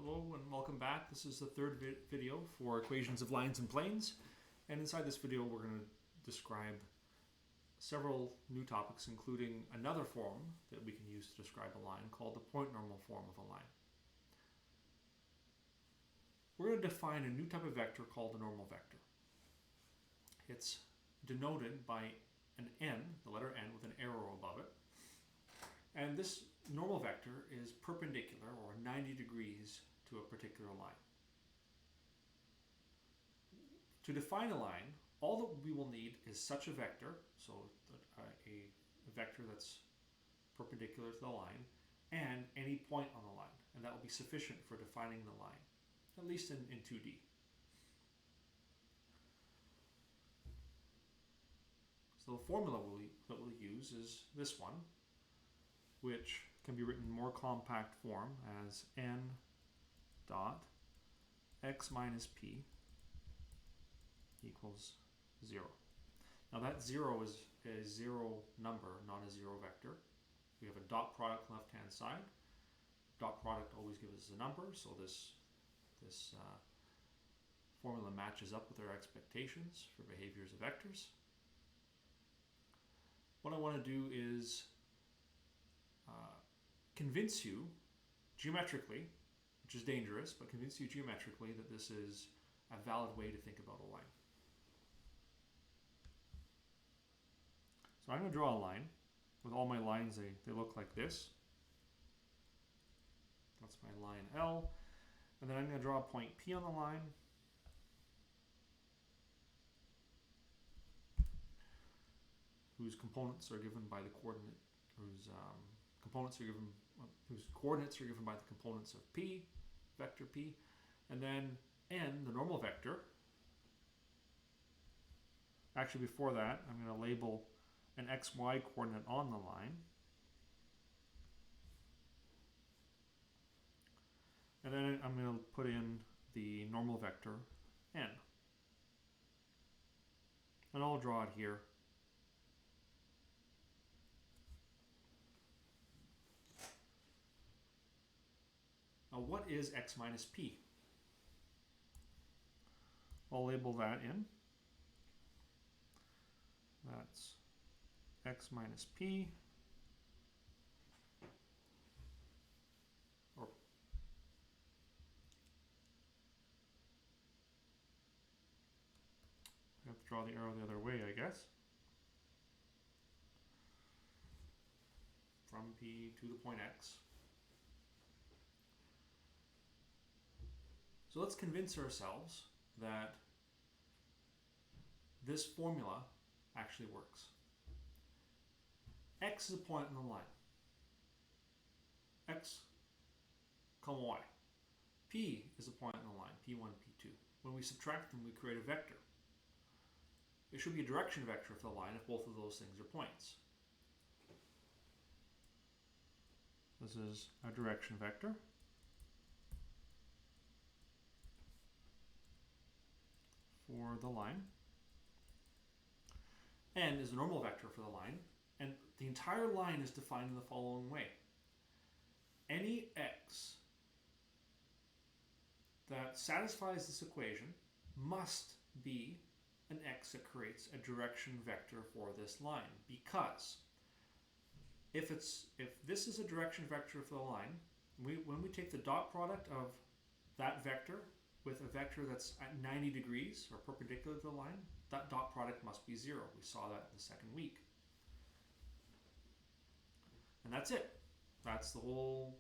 Hello and welcome back. This is the third video for equations of lines and planes. And inside this video we're going to describe several new topics, including another form that we can use to describe a line called the point normal form of a line. We're going to define a new type of vector called the normal vector. It's denoted by an n, the letter n, with an arrow above it. And this normal vector is perpendicular, or 90 degrees, to a particular line. To define a line, all that we will need is such a vector, so a vector that's perpendicular to the line, and any point on the line. And that will be sufficient for defining the line, at least in 2D. So the formula that we'll use is this one, which can be written in more compact form as n dot x minus p equals 0. Now that 0 is a zero number, not a zero vector. We have a dot product left-hand side. Dot product always gives us a number, so this formula matches up with our expectations for behaviors of vectors. What I want to do is convince you geometrically, which is dangerous, but convince you geometrically that this is a valid way to think about a line. So I'm going to draw a line. With all my lines, they look like this. That's my line L. And then I'm going to draw a point P on the line. Whose components are given by the coordinate, whose coordinates are given by the components of P, vector P, and then N, the normal vector. Actually, before that, I'm going to label an XY coordinate on the line. And then I'm going to put in the normal vector N. And I'll draw it here. Now, what is x minus p? I'll label that in. That's x minus p, or I have to draw the arrow the other way, I guess. From p to the point x. So let's convince ourselves that this formula actually works. X is a point on the line. X, comma y. P is a point on the line, P1, P2. When we subtract them, we create a vector. It should be a direction vector for the line if both of those things are points. This is a direction vector. For the line. N is the normal vector for the line, and the entire line is defined in the following way. Any x that satisfies this equation must be an x that creates a direction vector for this line, because if this is a direction vector for the line, when we take the dot product of that vector with a vector that's at 90 degrees or perpendicular to the line, that dot product must be 0. We saw that in the second week. And that's it. That's the whole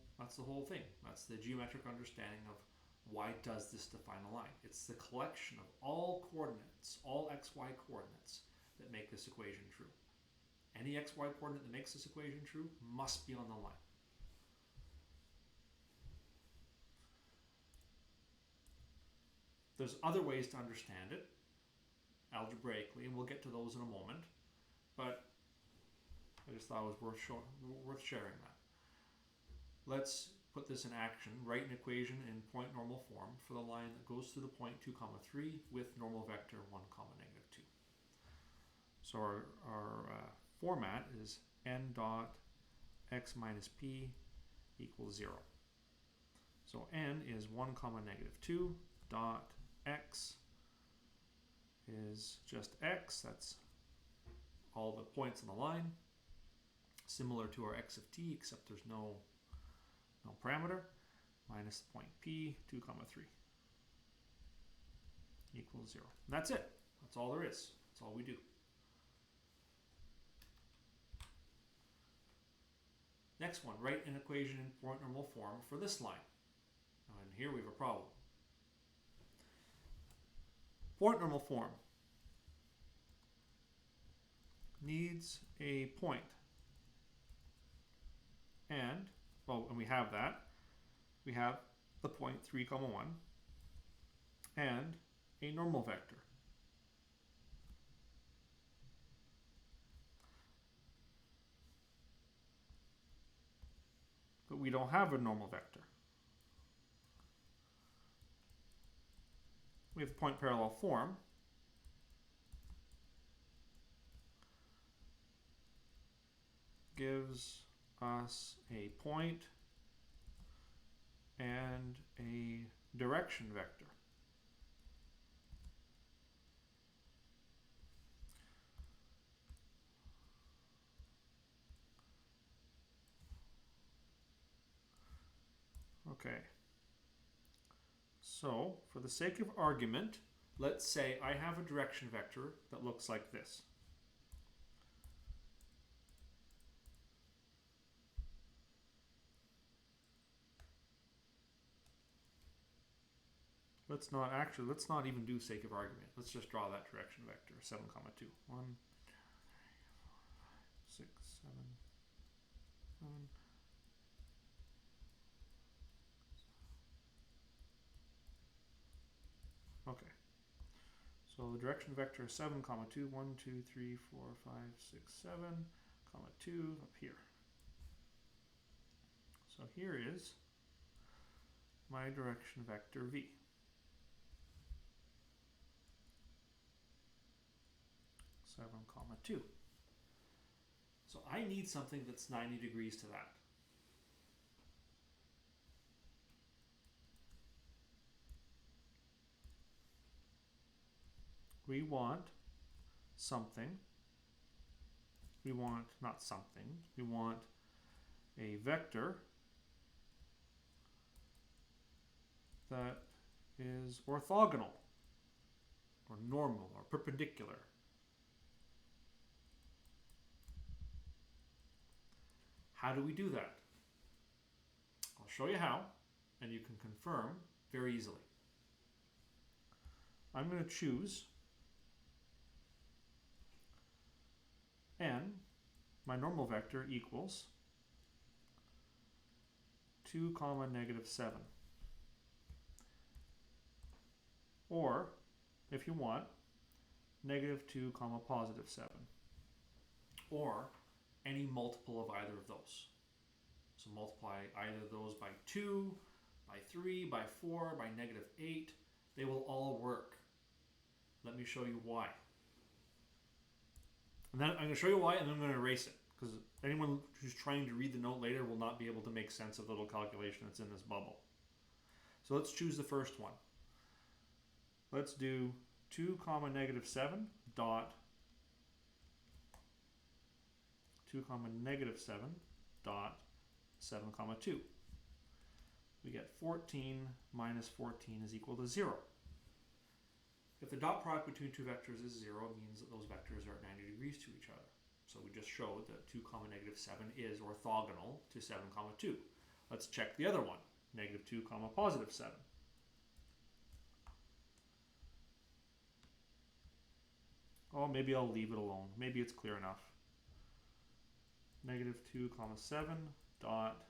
thing. That's the geometric understanding of why does this define a line. It's the collection of all coordinates, all xy coordinates, that make this equation true. Any xy coordinate that makes this equation true must be on the line. There's other ways to understand it algebraically, and we'll get to those in a moment, but I just thought it was worth sharing that. Let's put this in action. Write an equation in point normal form for the line that goes through the point 2, 3 with normal vector 1, negative 2. So our format is n dot x minus p equals 0. So So n is 1 comma negative 2 dot x is just x. That's all the points on the line. Similar to our x of t, except there's no parameter. Minus the point p, 2 comma 3 equals 0. And that's it. That's all there is. That's all we do. Next one, write an equation in point normal form for this line. And here we have a problem. Point normal form needs a point. And we have that. We have the point 3 comma 1 and a normal vector. But we don't have a normal vector. We have point parallel form. Gives us a point and a direction vector. Okay. So, for the sake of argument, let's say I have a direction vector that looks like this. Let's not even do sake of argument. Let's just draw that direction vector, 7 comma 2. 1, 6, 7, 7. Okay. So the direction vector is 7 comma 2, 1, 2, 3, 4, 5, 6, 7, comma 2 up here. So here is my direction vector v. Seven comma 2. So I need something that's 90 degrees to that. We want something. We want not something. We want a vector that is orthogonal or normal or perpendicular. How do we do that? I'll show you how, and you can confirm very easily. I'm going to choose n, my normal vector, equals 2 comma negative 7. Or, if you want, negative 2 comma positive 7. Or any multiple of either of those. So multiply either of those by 2, by 3, by 4, by negative 8. They will all work. Let me show you why. And then I'm going to show you why, and then I'm going to erase it. Because anyone who's trying to read the note later will not be able to make sense of the little calculation that's in this bubble. So let's choose the first one. Let's do 2 comma negative 7 dot 2 comma negative 7 dot 7 comma 2. We get 14 minus 14 is equal to 0. If the dot product between two vectors is 0, it means that those vectors are at 90 degrees to each other. So we just showed that 2 comma negative 7 is orthogonal to 7 comma 2. Let's check the other one, negative 2 comma positive 7. Oh, maybe I'll leave it alone. Maybe it's clear enough. Negative 2 comma 7 dot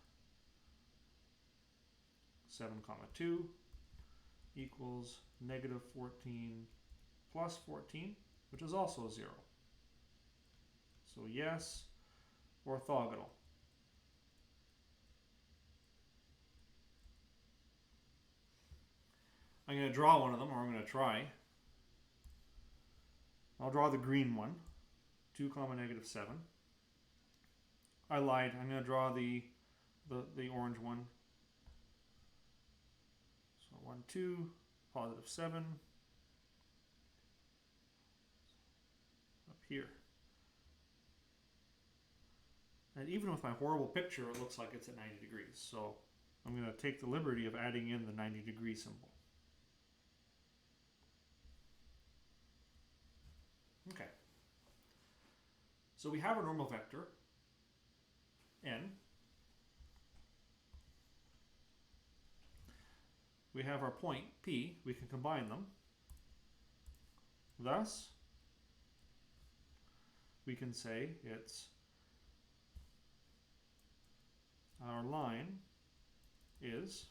7 comma 2 equals negative 14 plus 14, which is also 0. So yes, orthogonal. I'm going to draw one of them, or I'm going to try. I'll draw the green one, 2 comma negative 7. I lied. I'm going to draw the orange one. 1, 2, positive 7, up here. And even with my horrible picture, it looks like it's at 90 degrees. So I'm going to take the liberty of adding in the 90-degree symbol. Okay. So we have our normal vector, n. We have our point, P. We can combine them. Thus, we can say it's our line is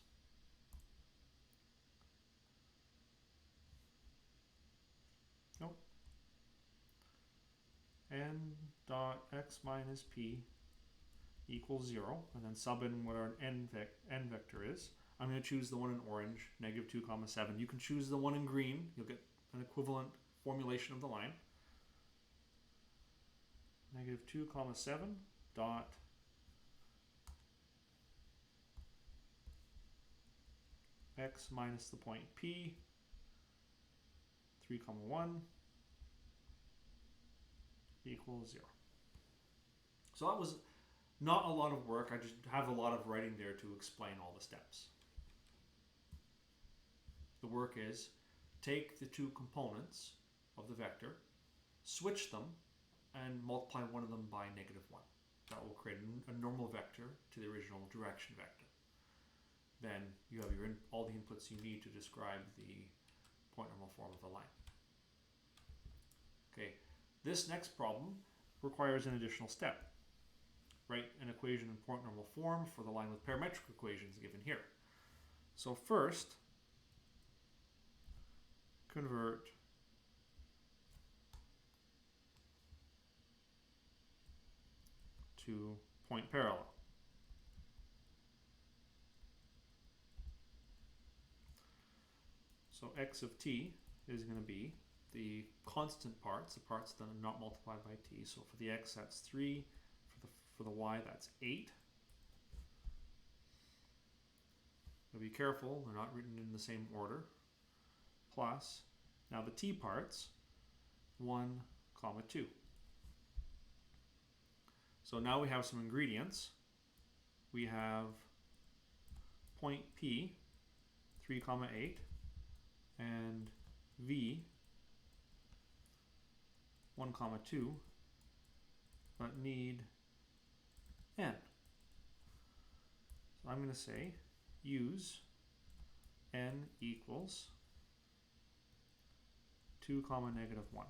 n dot x minus p equals 0, and then sub in what our n vector is. I'm going to choose the one in orange, negative 2 comma 7. You can choose the one in green. You'll get an equivalent formulation of the line. Negative 2 comma 7 dot x minus the point p 3 comma 1 equals 0. So that was not a lot of work. I just have a lot of writing there to explain all the steps. The work is take the two components of the vector, switch them, and multiply one of them by negative 1. That will create a normal vector to the original direction vector. Then you have all the inputs you need to describe the point normal form of the line. Okay, this next problem requires an additional step. Write an equation in point normal form for the line with parametric equations given here. So first, convert to point parallel. So x of t is going to be the constant parts, the parts that are not multiplied by t. So for the x, that's 3. For the y, that's 8. Now be careful, they're not written in the same order. Plus, now the t parts, 1 comma 2. So now we have some ingredients. We have point P, 3 comma 8, and V, 1 comma 2, but need n. So I'm going to say use n equals 2 comma negative 1.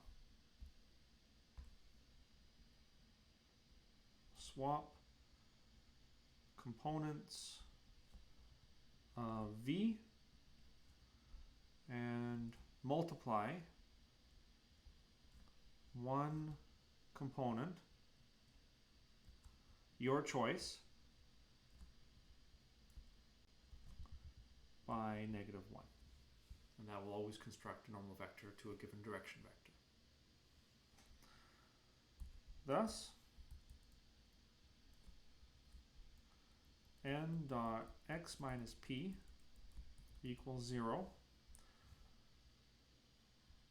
Swap components of V and multiply one component, your choice, by negative 1. And that will always construct a normal vector to a given direction vector. Thus, n dot x minus p equals 0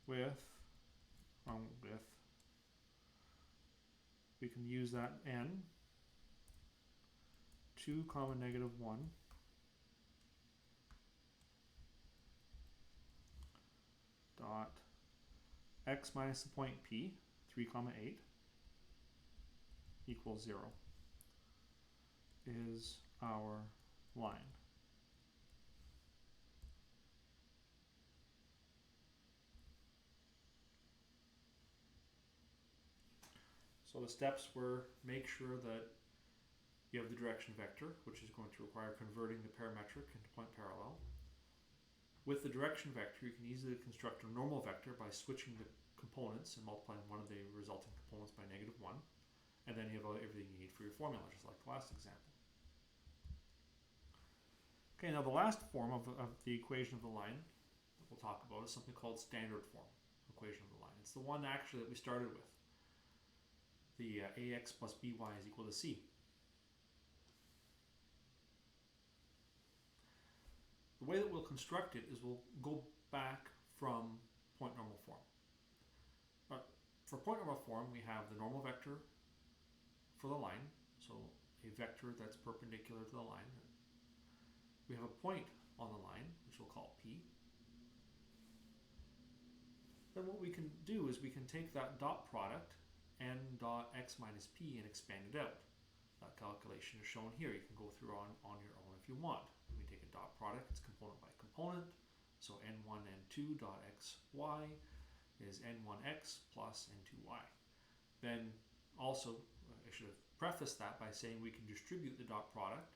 with we can use that n 2 comma negative 1 dot x minus the point p 3 comma 8 equals 0 is our line. So the steps were make sure that you have the direction vector, which is going to require converting the parametric into point parallel. With the direction vector, you can easily construct a normal vector by switching the components and multiplying one of the resulting components by negative 1. And then you have everything you need for your formula, just like the last example. Okay, now the last form of the equation of the line that we'll talk about is something called standard form equation of the line. It's the one actually that we started with. The ax plus by is equal to c. the way that we'll construct it is we'll go back from point normal form. But for point normal form, we have the normal vector for the line, so a vector that's perpendicular to the line. We have a point on the line, which we'll call P. Then what we can do is we can take that dot product, n dot x minus p, and expand it out. That calculation is shown here. You can go through on your own if you want. We take a dot product, it's component by component. So n1, n2 dot xy is n1x plus n2y. Then also, I should have prefaced that by saying we can distribute the dot product,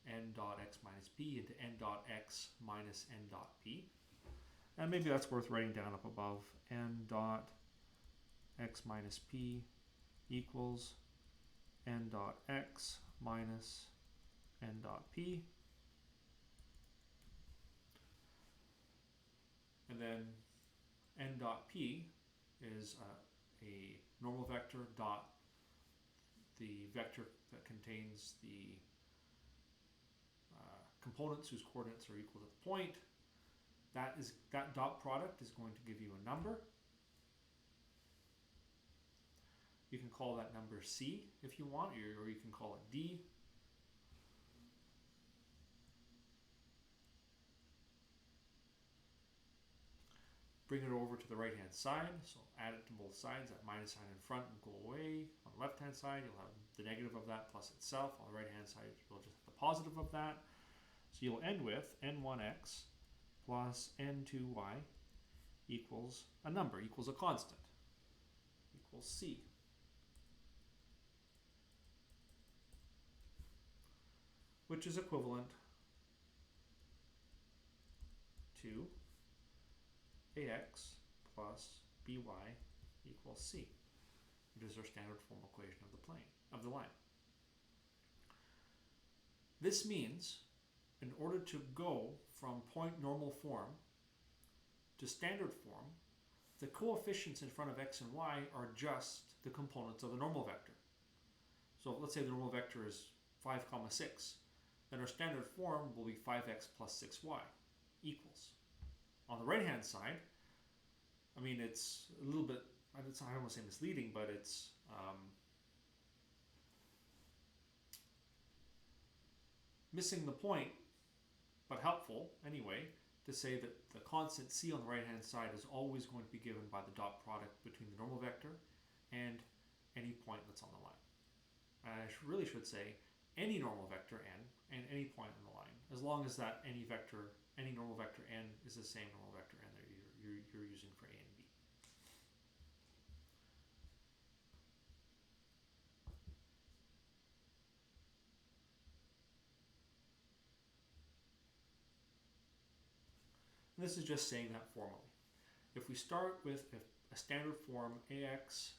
n dot x minus p, into n dot x minus n dot p. And maybe that's worth writing down up above. N dot x minus p equals n dot x minus n dot p. And then n dot p is a normal vector dot the vector that contains the components whose coordinates are equal to the point. That dot product is going to give you a number. You can call that number C if you want, or you can call it D. Bring it over to the right hand side, so add it to both sides. That minus sign in front will go away. On the left hand side, you'll have the negative of that plus itself. On the right hand side, you'll just have the positive of that. So you'll end with n1x plus n2y equals a number, equals a constant, equals C. Which is equivalent to ax plus by equals c, which is our standard form equation of the line. This means in order to go from point normal form to standard form, the coefficients in front of x and y are just the components of the normal vector. So let's say the normal vector is 5, 6. Then our standard form will be 5x plus 6y equals. On the right hand side, I mean, it's a little bit, I don't want to say misleading, but it's missing the point, but helpful anyway, to say that the constant c on the right hand side is always going to be given by the dot product between the normal vector and any point that's on the line. And I really should say any normal vector n and any point on the line, as long as that any normal vector n is the same normal vector n that you're using for a and b. And this is just saying that formally. If we start with a standard form ax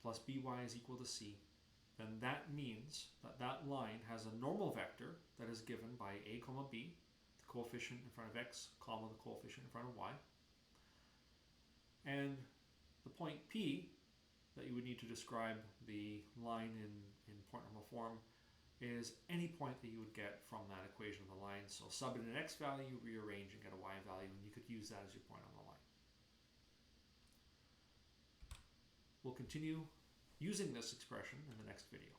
plus by is equal to c, then that means that that line has a normal vector that is given by a comma b, the coefficient in front of x, comma the coefficient in front of y. And the point P that you would need to describe the line in point normal form is any point that you would get from that equation of the line. So sub in an x value, rearrange and get a y value, and you could use that as your point on the line. We'll continue using this expression in the next video.